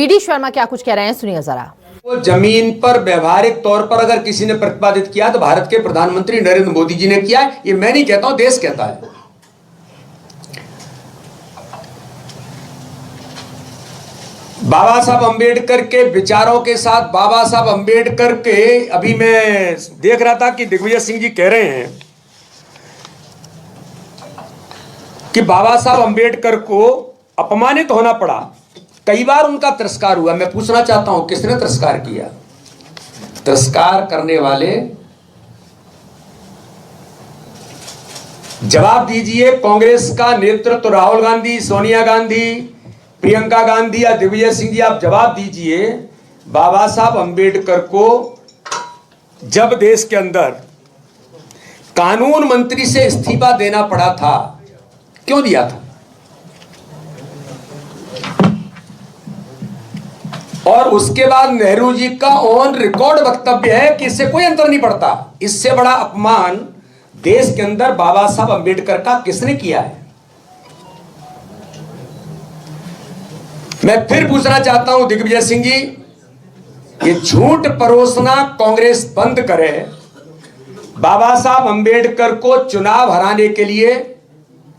BD Sharma क्या कुछ कह रहे हैं, सुनिए जरा। वो जमीन पर व्यवहारिक तौर पर अगर किसी ने प्रतिपादित किया तो भारत के प्रधानमंत्री नरेंद्र मोदी जी ने किया है। ये मैं नहीं कहता हूं, देश कहता है। बाबा साहब अंबेडकर के विचारों के साथ बाबा साहब अंबेडकर के, अभी मैं देख रहा था कि दिग्विजय सिंह जी कह रहे हैं कि बाबा साहब अंबेडकर को अपमानित होना पड़ा, कई बार उनका तिरस्कार हुआ। मैं पूछना चाहता हूं किसने तिरस्कार किया? तिरस्कार करने वाले जवाब दीजिए। कांग्रेस का नेतृत्व राहुल गांधी, सोनिया गांधी, प्रियंका गांधी या दिग्विजय सिंह जी, आप जवाब दीजिए। बाबा साहब अंबेडकर को जब देश के अंदर कानून मंत्री से इस्तीफा देना पड़ा था, क्यों दिया था? और उसके बाद नेहरू जी का ऑन रिकॉर्ड वक्तव्य है कि इससे कोई अंतर नहीं पड़ता। इससे बड़ा अपमान देश के अंदर बाबा साहब अंबेडकर का किसने किया है? मैं फिर पूछना चाहता हूं दिग्विजय सिंह जी, ये झूठ परोसना कांग्रेस बंद करे। बाबा साहब अंबेडकर को चुनाव हराने के लिए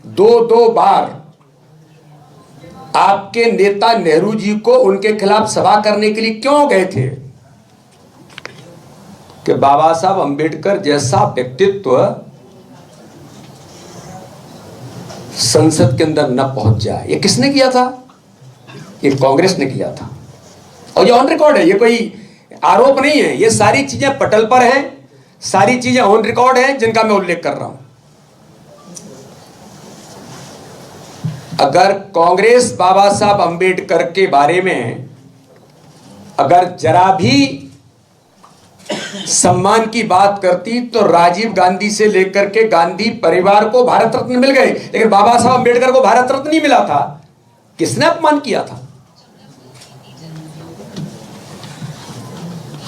दो बार आपके नेता नेहरू जी को उनके खिलाफ सभा करने के लिए क्यों गए थे? कि बाबा साहब अंबेडकर जैसा व्यक्तित्व संसद के अंदर न पहुंच जाए। ये किसने किया था? ये कांग्रेस ने किया था। और ये ऑन रिकॉर्ड है, ये कोई आरोप नहीं है। ये सारी चीजें पटल पर हैं, सारी चीजें ऑन रिकॉर्ड हैं जिनका मैं उल्लेख कर रहा हूं। अगर कांग्रेस बाबा साहब अंबेडकर के बारे में अगर जरा भी सम्मान की बात करती तो राजीव गांधी से लेकर के गांधी परिवार को भारत रत्न मिल गए, लेकिन बाबा साहब अंबेडकर को भारत रत्न नहीं मिला था। किसने अपमान किया था?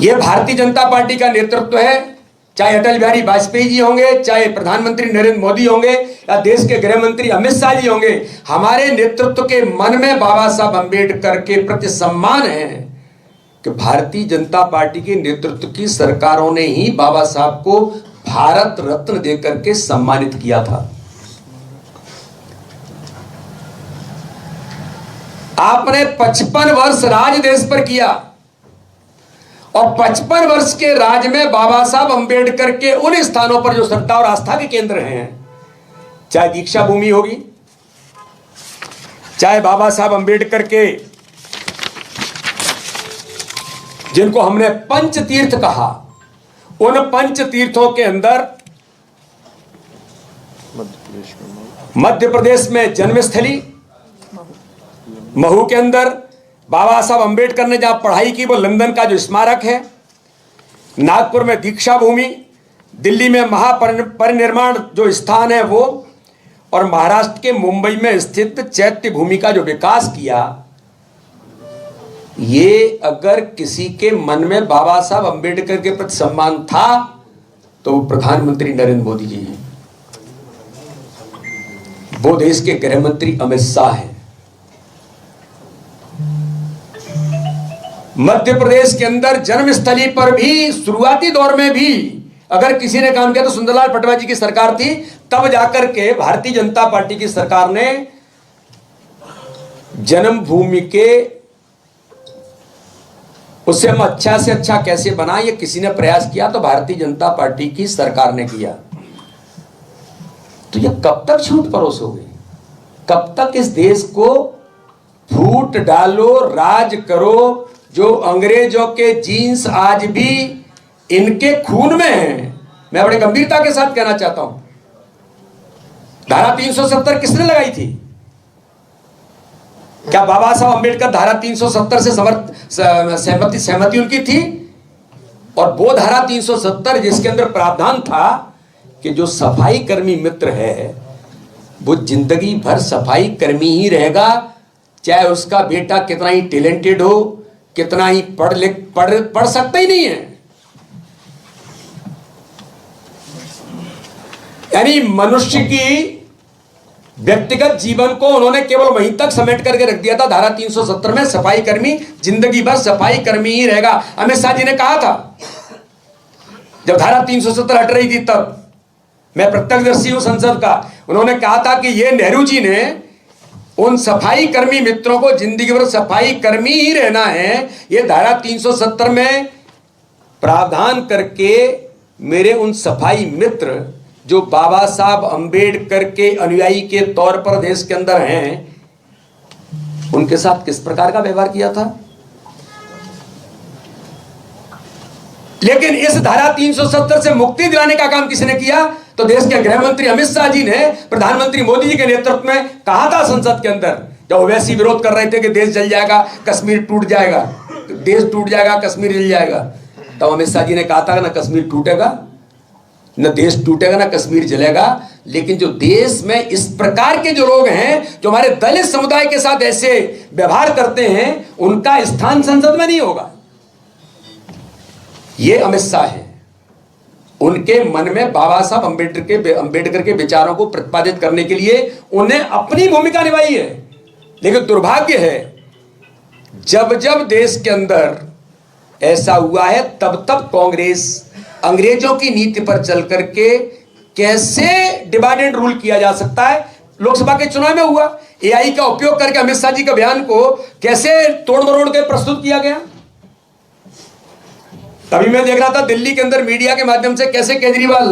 यह भारतीय जनता पार्टी का नेतृत्व है, चाहे अटल बिहारी वाजपेयी जी होंगे, चाहे प्रधानमंत्री नरेंद्र मोदी होंगे या देश के गृह मंत्री अमित शाह जी होंगे। हमारे नेतृत्व के मन में बाबा साहब अंबेडकर के प्रति सम्मान है कि भारतीय जनता पार्टी के नेतृत्व की सरकारों ने ही बाबा साहब को भारत रत्न देकर के सम्मानित किया था। आपने 55 वर्ष राज देश पर किया और 55 वर्ष के राज में बाबा साहब अंबेडकर के उन स्थानों पर जो श्रद्धा और आस्था के केंद्र हैं, चाहे दीक्षा भूमि होगी, चाहे बाबा साहब अंबेडकर के जिनको हमने पंच तीर्थ कहा, उन पंच तीर्थों के अंदर मध्य प्रदेश में जन्मस्थली, महू के अंदर बाबा साहब अंबेडकर ने जहां पढ़ाई की वो लंदन का जो स्मारक है, नागपुर में दीक्षा भूमि, दिल्ली में महापरिनिर्वाण जो स्थान है वो, और महाराष्ट्र के मुंबई में स्थित चैत्य भूमि का जो विकास किया। ये अगर किसी के मन में बाबा साहब अंबेडकर के प्रति सम्मान था तो वो प्रधानमंत्री नरेंद्र मोदी जी हैं, वो देश के गृह मंत्री अमित शाह हैं। मध्य प्रदेश के अंदर जन्मस्थली पर भी शुरुआती दौर में भी अगर किसी ने काम किया तो सुंदरलाल पटवा जी की सरकार थी, तब जाकर के भारतीय जनता पार्टी की सरकार ने जन्मभूमि के उसे हम अच्छा से अच्छा कैसे बनाए, ये किसी ने प्रयास किया तो भारतीय जनता पार्टी की सरकार ने किया। तो ये कब तक झूठ परोसोगे? कब तक इस देश को फूट डालो, राज करो? जो अंग्रेजों के जीन्स आज भी इनके खून में हैं। मैं बड़ी गंभीरता के साथ कहना चाहता हूं, धारा 370 किसने लगाई थी? क्या बाबा साहब अंबेडकर धारा 370 से सहमति उनकी थी? और वो धारा 370 जिसके अंदर प्रावधान था कि जो सफाई कर्मी मित्र है वो जिंदगी भर सफाई कर्मी ही रहेगा, चाहे उसका बेटा कितना ही टैलेंटेड हो, कितना ही पढ़ सकता ही नहीं है। यानी मनुष्य की व्यक्तिगत जीवन को उन्होंने केवल वहीं तक समेट करके रख दिया था। धारा 370 में सफाई कर्मी जिंदगी भर सफाई कर्मी ही रहेगा। अमित शाह जी ने कहा था जब धारा 370 हट रही थी, तब मैं प्रत्यक्षदर्शी हूं संसद का, उन्होंने कहा था कि ये नेहरू जी ने उन सफाई कर्मी मित्रों को जिंदगी भर सफाई कर्मी ही रहना है, ये धारा 370 में प्रावधान करके मेरे उन सफाई मित्र जो बाबा साहब अंबेडकर के अनुयायी के तौर पर देश के अंदर हैं, उनके साथ किस प्रकार का व्यवहार किया था। लेकिन इस धारा 370 से मुक्ति दिलाने का काम किसने किया? तो देश के गृह मंत्री अमित शाह जी ने प्रधानमंत्री मोदी जी के नेतृत्व में कहा था संसद के अंदर, जब ओवैसी विरोध कर रहे थे कि देश जल जाएगा, कश्मीर टूट जाएगा, देश टूट जाएगा, कश्मीर जल जाएगा, तब अमित शाह जी ने कहा था ना कश्मीर टूटेगा, न देश टूटेगा, ना कश्मीर जलेगा। लेकिन जो देश में इस प्रकार के जो लोग हैं, जो हमारे दलित समुदाय के साथ ऐसे व्यवहार करते हैं, उनका स्थान संसद में नहीं होगा। ये अमित शाह है, उनके मन में बाबा साहब अंबेडकर के विचारों को प्रतिपादित करने के लिए उन्हें अपनी भूमिका निभाई है। लेकिन दुर्भाग्य है, जब जब देश के अंदर ऐसा हुआ है, तब तब कांग्रेस अंग्रेजों की नीति पर चल करके कैसे डिवाइड एंड रूल किया जा सकता है, लोकसभा के चुनाव में हुआ। एआई का उपयोग करके अमित शाह जी के बयान को कैसे तोड़ मरोड़ के प्रस्तुत किया गया। तभी मैं देख रहा था दिल्ली के अंदर मीडिया के माध्यम से कैसे केजरीवाल